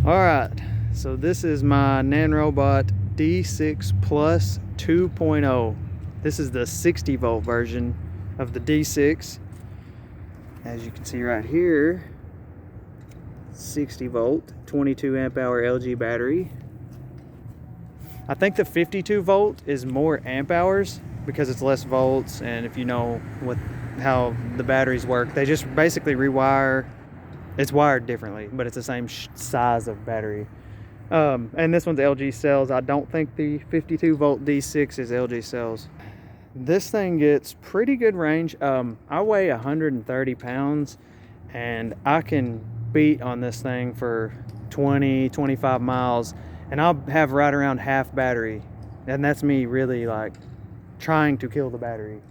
Alright, so this is my Nanrobot D6 Plus 2.0. This is the 60 volt version of the D6. As you can see right here, 60 volt, 22 amp hour LG battery. I think the 52 volt is more amp hours because it's less volts, and if you know how the batteries work, they just basically rewire. It's wired differently, but it's the same size of battery. And this one's LG cells. I don't think the 52 volt D6 is LG cells. This thing gets pretty good range. I weigh 130 pounds and I can beat on this thing for 20-25 miles, and I'll have right around half battery, and that's me really like trying to kill the battery.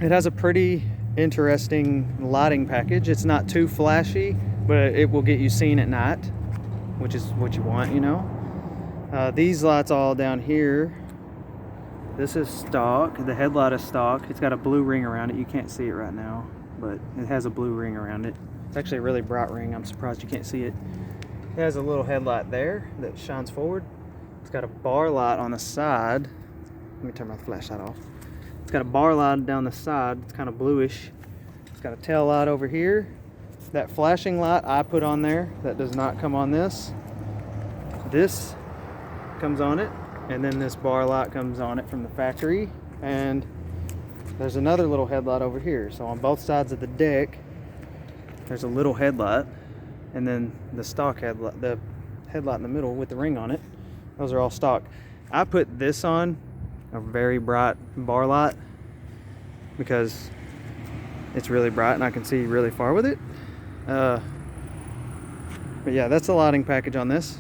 It has a pretty interesting lighting package. It's not too flashy, but it will get you seen at night, which is what you want, you know. These lights all down here, this is stock. The headlight is stock. It's got a blue ring around it. You can't see it right now, but it has a blue ring around it. It's actually a really bright ring. I'm surprised you can't see it. It has a little headlight there that shines forward. It's got a bar light on the side. Let me turn my flashlight off. It's got a bar light down the side. It's kind of bluish. It's got a tail light over here. That flashing light I put on there, that does not come on this. This comes on it, and then this bar light comes on it from the factory. And there's another little headlight over here. So on both sides of the deck, there's a little headlight, and then the stock headlight, the headlight in the middle with the ring on it. Those are all stock. I put this on a very bright bar light because it's really bright and I can see really far with it. But yeah, that's the lighting package on this.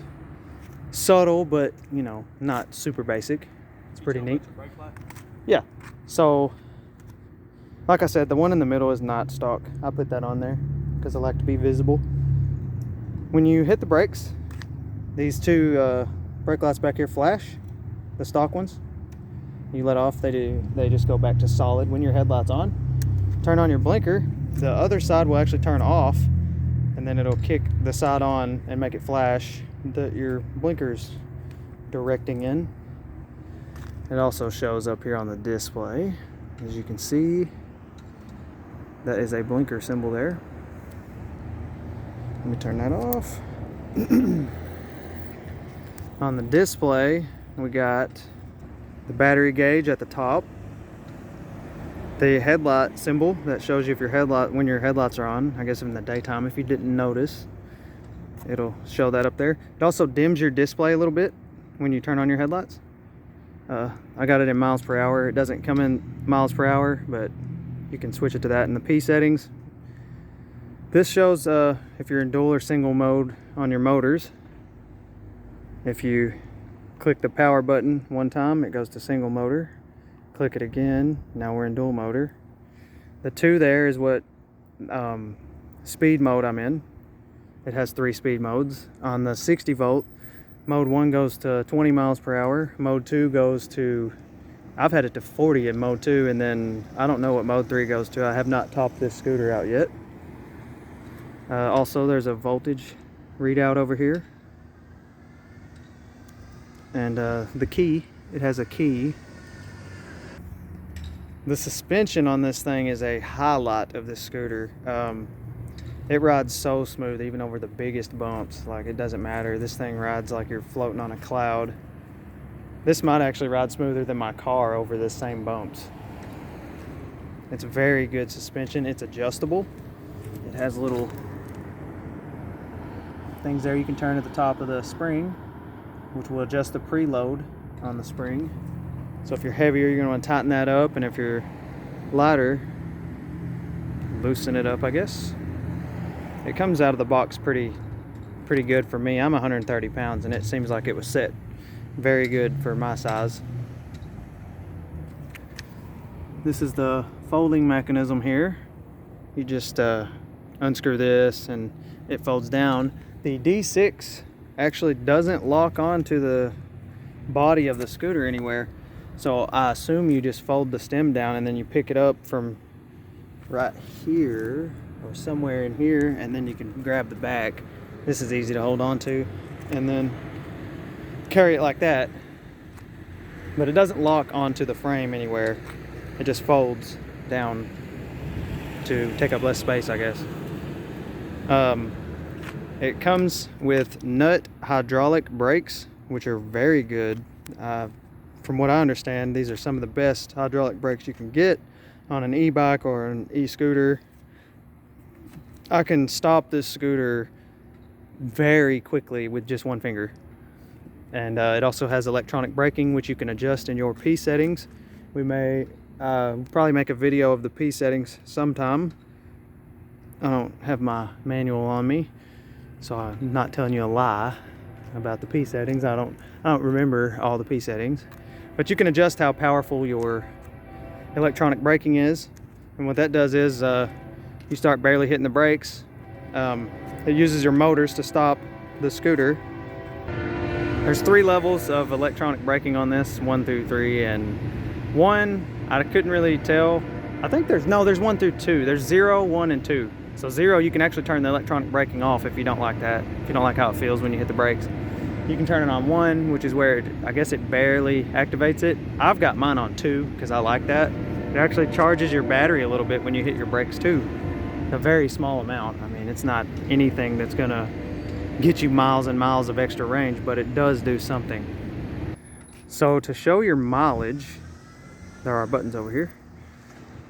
Subtle, but you know, not super basic. It's pretty neat. Yeah, so like I said, the one in the middle is not stock. I put that on there because I like to be visible. When you hit the brakes, these two brake lights back here flash, the stock ones. You let off, they just go back to solid when your headlight's on. Turn on your blinker, the other side will actually turn off, and then it'll kick the side on and make it flash that your blinker's directing in. It also shows up here on the display. As you can see, that is a blinker symbol there. Let me turn that off. On the display, we got the battery gauge at the top, the headlight symbol that shows you if your headlight, when your headlights are on. I guess in the daytime, if you didn't notice, it'll show that up there. It also dims your display a little bit when you turn on your headlights. I got it in miles per hour. It doesn't come in miles per hour, but you can switch it to that in the P settings. This shows if you're in dual or single mode on your motors. If you click the power button one time, it goes to single motor. Click it again, now we're in dual motor. The 2 there is what speed mode I'm in. It has 3 speed modes. On the 60 volt, mode 1 goes to 20 miles per hour. Mode 2 goes to, I've had it to 40 in mode 2, and then I don't know what mode 3 goes to. I have not topped this scooter out yet. Also, there's a voltage readout over here. And the key, it has a key. The suspension on this thing is a highlight of this scooter. It rides so smooth even over the biggest bumps. Like, it doesn't matter. This thing rides like you're floating on a cloud. This might actually ride smoother than my car over the same bumps. It's very good suspension. It's adjustable. It has little things there you can turn at the top of the spring, which will adjust the preload on the spring. So if you're heavier, you're gonna want to tighten that up, and if you're lighter, loosen it up, I guess. It comes out of the box pretty good for me. I'm 130 pounds, and it seems like it was set very good for my size. This is the folding mechanism here. You just unscrew this and it folds down. The D6 actually doesn't lock onto the body of the scooter anywhere, so I assume you just fold the stem down and then you pick it up from right here or somewhere in here, and then you can grab the back. This is easy to hold on to and then carry it like that. But it doesn't lock onto the frame anywhere. It just folds down to take up less space, I guess. It comes with nut hydraulic brakes, which are very good. From what I understand, these are some of the best hydraulic brakes you can get on an e-bike or an e-scooter. I can stop this scooter very quickly with just one finger. And it also has electronic braking, which you can adjust in your P settings. We may probably make a video of the P settings sometime. I don't have my manual on me, so I'm not telling you a lie about the P settings. I don't remember all the P settings, but you can adjust how powerful your electronic braking is. And what that does is you start barely hitting the brakes. It uses your motors to stop the scooter. There's 3 levels of electronic braking on this, 1 through 3, and 1 I couldn't really tell. I think there's 1 through 2. There's 0, 1, and 2. So 0, you can actually turn the electronic braking off if you don't like that. If you don't like how it feels when you hit the brakes. You can turn it on 1, which is where I guess it barely activates it. I've got mine on 2 because I like that. It actually charges your battery a little bit when you hit your brakes too. A very small amount. I mean, it's not anything that's gonna get you miles and miles of extra range, but it does do something. So to show your mileage, there are buttons over here.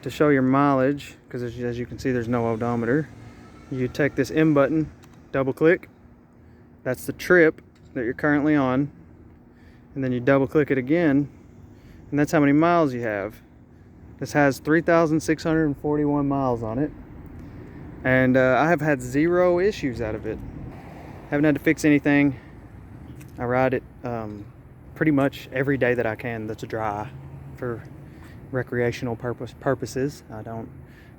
To show your mileage, because as you can see there's no odometer, you take this M button, double click, that's the trip that you're currently on, and then you double click it again, and that's how many miles you have. This has 3,641 miles on it, and I have had 0 issues out of it. Haven't had to fix anything. I ride it pretty much every day that I can that's dry for recreational purposes. I don't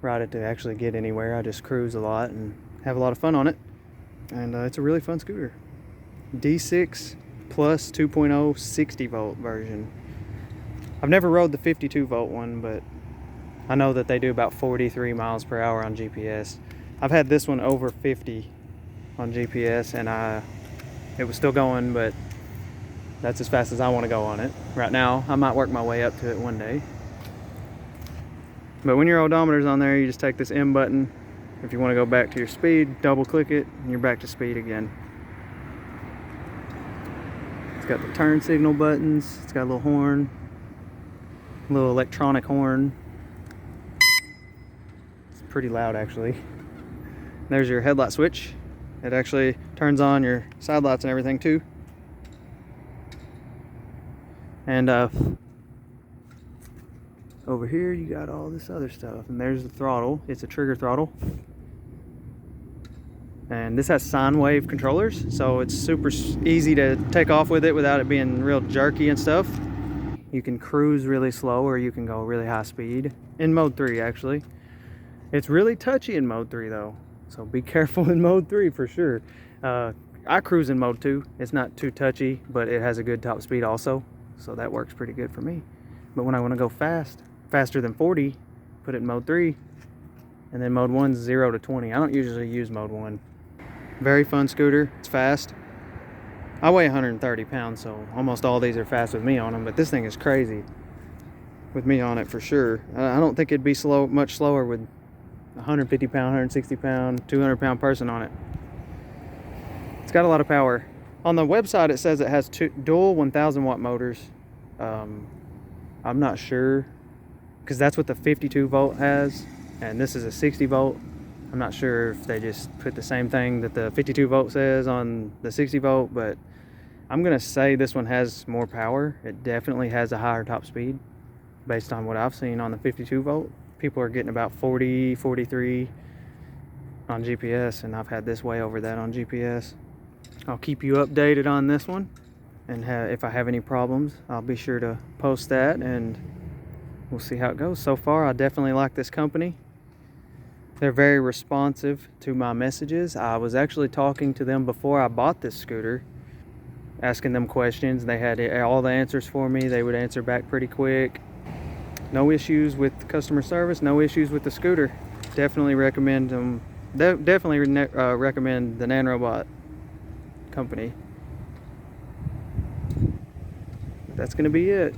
ride it to actually get anywhere. I just cruise a lot and have a lot of fun on it, and it's a really fun scooter. D6 plus 2.0 60 volt version. I've never rode the 52 volt one, but I know that they do about 43 miles per hour on GPS. I've had this one over 50 on GPS, and it was still going, but that's as fast as I want to go on it right now. I might work my way up to it one day. But when your odometer's on there, you just take this M button. If you want to go back to your speed, double click it, and you're back to speed again. It's got the turn signal buttons. It's got a little horn, a little electronic horn. It's pretty loud, actually. There's your headlight switch. It actually turns on your side lights and everything too. And over here you got all this other stuff, and there's the throttle. It's a trigger throttle, and this has sine wave controllers, so it's super easy to take off with it without it being real jerky and stuff. You can cruise really slow, or you can go really high speed in mode 3. Actually, it's really touchy in mode 3 though, so be careful in mode 3 for sure. I cruise in mode 2. It's not too touchy, but it has a good top speed also, so that works pretty good for me. But when I want to go faster than 40, put it in mode 3, and then mode 1's 0 to 20. I don't usually use mode 1. Very fun scooter. It's fast. I weigh 130 pounds, so almost all these are fast with me on them, but this thing is crazy with me on it for sure. I don't think it'd be much slower with 150 pound, 160 pound, 200 pound person on it. It's got a lot of power. On the website it says it has dual 1000 watt motors. I'm not sure, because that's what the 52 volt has, and this is a 60 volt. I'm not sure if they just put the same thing that the 52 volt says on the 60 volt, but I'm gonna say this one has more power. It definitely has a higher top speed based on what I've seen on the 52 volt. People are getting about 40, 43 on GPS, and I've had this way over that on GPS. I'll keep you updated on this one, and if I have any problems, I'll be sure to post that, and we'll see how it goes. So far, I definitely like this company. They're very responsive to my messages. I was actually talking to them before I bought this scooter, asking them questions. They had all the answers for me. They would answer back pretty quick. No issues with customer service, no issues with the scooter. Definitely recommend them. Definitely recommend the Nanrobot. company. That's going to be it.